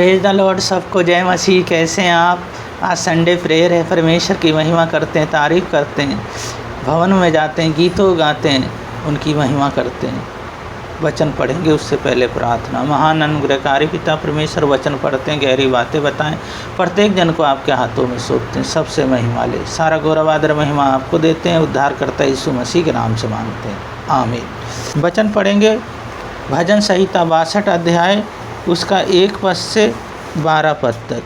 Praise the Lord. सबको जय मसीह। कैसे हैं आप? आज संडे प्रेयर है। परमेश्वर की महिमा करते हैं, तारीफ़ करते हैं, भवन में जाते हैं, गीतों गाते हैं, उनकी महिमा करते हैं। वचन पढ़ेंगे उससे पहले प्रार्थना। महान अनुग्रहकारी पिता परमेश्वर, वचन पढ़ते हैं, गहरी बातें बताएं, प्रत्येक जन को आपके हाथों में सौंपते हैं। सबसे महिमा ले, सारा गौरव आदर महिमा आपको देते हैं। उद्धार करता यीशु मसीह के नाम से मांगते हैं, आमीन। वचन पढ़ेंगे भजन संहिता 62 अध्याय, उसका 1 पद से 12 पद तक।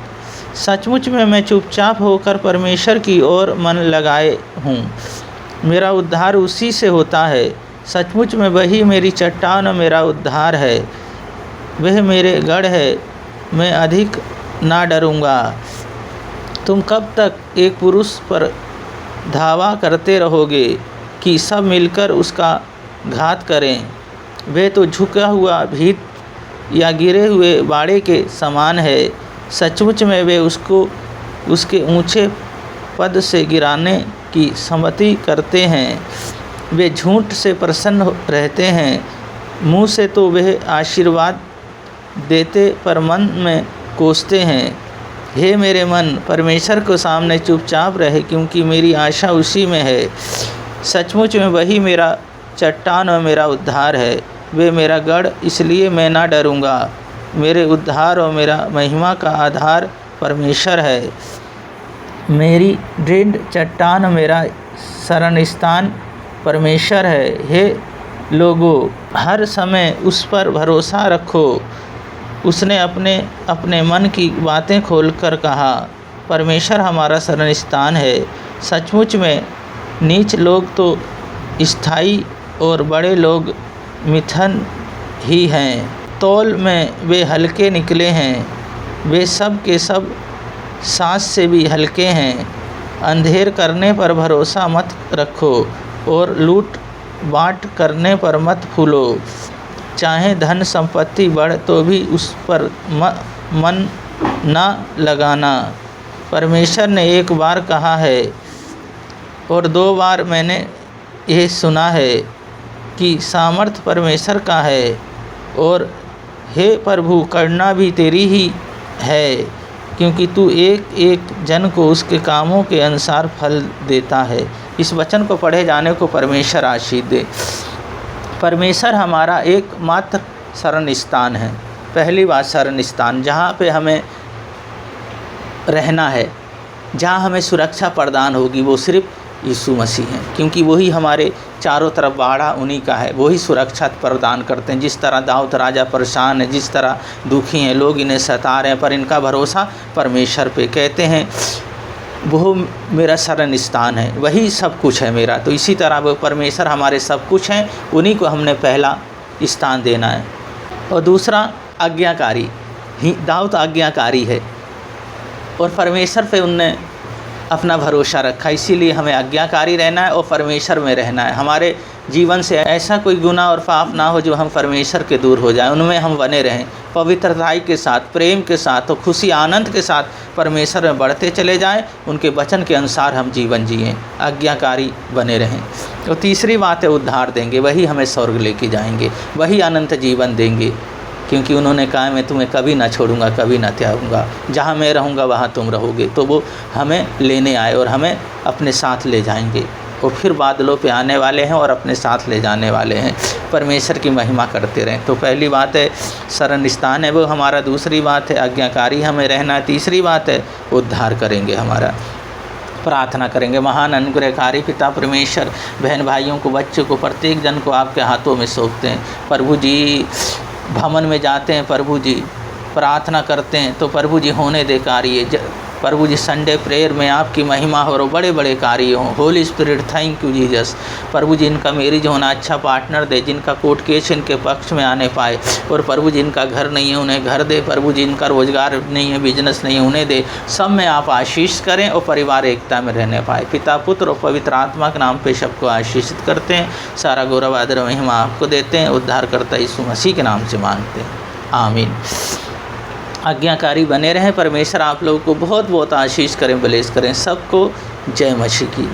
सचमुच में मैं चुपचाप होकर परमेश्वर की ओर मन लगाए हूँ। मेरा उद्धार उसी से होता है। सचमुच में वही मेरी चट्टान और मेरा उद्धार है। वह मेरे गढ़ है, मैं अधिक ना डरूँगा। तुम कब तक एक पुरुष पर धावा करते रहोगे कि सब मिलकर उसका घात करें? वे तो झुका हुआ भीत या गिरे हुए बाड़े के समान है। सचमुच में वे उसको उसके ऊंचे पद से गिराने की सम्मति करते हैं। वे झूठ से प्रसन्न रहते हैं। मुँह से तो वे आशीर्वाद देते पर मन में कोसते हैं। हे मेरे मन, परमेश्वर को सामने चुपचाप रहे, क्योंकि मेरी आशा उसी में है। सचमुच में वही मेरा चट्टान और मेरा उद्धार है। वे मेरा गढ़, इसलिए मैं ना डरूँगा। मेरे उद्धार और मेरा महिमा का आधार परमेश्वर है। मेरी दृढ़ चट्टान, मेरा शरण स्थान परमेश्वर है। हे लोगों, हर समय उस पर भरोसा रखो। उसने अपने अपने मन की बातें खोलकर कहा, परमेश्वर हमारा शरण स्थान है। सचमुच में नीच लोग तो स्थायी और बड़े लोग मिथन ही हैं। तौल में वे हल्के निकले हैं। वे सब के सब सांस से भी हल्के हैं। अंधेर करने पर भरोसा मत रखो और लूट बाँट करने पर मत फूलो। चाहे धन संपत्ति बढ़ तो भी उस पर मन ना लगाना। परमेश्वर ने एक बार कहा है और 2 बार मैंने यह सुना है कि सामर्थ परमेश्वर का है, और हे प्रभु, करना भी तेरी ही है, क्योंकि तू एक एक जन को उसके कामों के अनुसार फल देता है। इस वचन को पढ़े जाने को परमेश्वर आशीष दे। परमेश्वर हमारा एकमात्र शरण स्थान है। पहली बात, शरण स्थान, जहाँ पे हमें रहना है, जहाँ हमें सुरक्षा प्रदान होगी, वो सिर्फ यीशु मसीह हैं, क्योंकि वही हमारे चारों तरफ बाड़ा उन्हीं का है। वही सुरक्षा प्रदान करते हैं। जिस तरह दाऊद राजा परेशान है, जिस तरह दुखी हैं, लोग इन्हें सता रहे हैं, पर इनका भरोसा परमेश्वर पे। कहते हैं वो मेरा शरण स्थान है, वही सब कुछ है मेरा। तो इसी तरह वो परमेश्वर हमारे सब कुछ हैं, उन्हीं को हमने पहला स्थान देना है। और दूसरा, आज्ञाकारी। दाऊद आज्ञाकारी है और परमेश्वर पे उनने अपना भरोसा रखा। इसीलिए हमें आज्ञाकारी रहना है और परमेश्वर में रहना है। हमारे जीवन से ऐसा कोई गुनाह और पाप ना हो जो हम परमेश्वर के दूर हो जाएं। उनमें हम बने रहें, पवित्रताई के साथ, प्रेम के साथ और खुशी आनंद के साथ परमेश्वर में बढ़ते चले जाएं। उनके वचन के अनुसार हम जीवन जिएं, आज्ञाकारी बने रहें। तो तीसरी बात है, उद्धार देंगे। वही हमें स्वर्ग लेके जाएंगे, वही अनंत जीवन देंगे, क्योंकि उन्होंने कहा मैं तुम्हें कभी ना छोड़ूंगा, कभी ना त्यागूंगा। जहाँ मैं रहूँगा वहाँ तुम रहोगे। तो वो हमें लेने आए और हमें अपने साथ ले जाएंगे। वो फिर बादलों पे आने वाले हैं और अपने साथ ले जाने वाले हैं। परमेश्वर की महिमा करते रहें। तो पहली बात है शरण स्थान है वो हमारा। दूसरी बात है आज्ञाकारी हमें रहना। तीसरी बात है उद्धार करेंगे हमारा। प्रार्थना करेंगे। महान अनुग्रहकारी पिता परमेश्वर, बहन भाइयों को, बच्चों को, प्रत्येक जन को आपके हाथों में सौंपते हैं। प्रभु जी, भवन में जाते हैं, प्रभु जी प्रार्थना करते हैं, तो प्रभु जी होने दे कार्य। प्रभु जी संडे प्रेयर में आपकी महिमा हो और बड़े बड़े कार्य हों। Holy spirit, thank you Jesus. प्रभु जी इनका मैरिज होना अच्छा पार्टनर दे, जिनका कोर्ट केस इनके पक्ष में आने पाए। और प्रभु जी इनका घर नहीं है, उन्हें घर दे। प्रभु जी इनका रोजगार नहीं है, बिजनेस नहीं है, उन्हें दे। सब में आप आशीष करें और परिवार एकता में रहने पाए। पिता, पुत्र और पवित्र आत्मा के नाम पे सबको आशीषित करते हैं। सारा गौरव आदर महिमा आपको देते हैं। उद्धार करता यीशु मसीह के नाम से मांगते हैं, आमीन। आज्ञाकारी बने रहें। परमेश्वर आप लोगों को बहुत बहुत आशीष करें, ब्लेस करें। सबको जय मसीह की।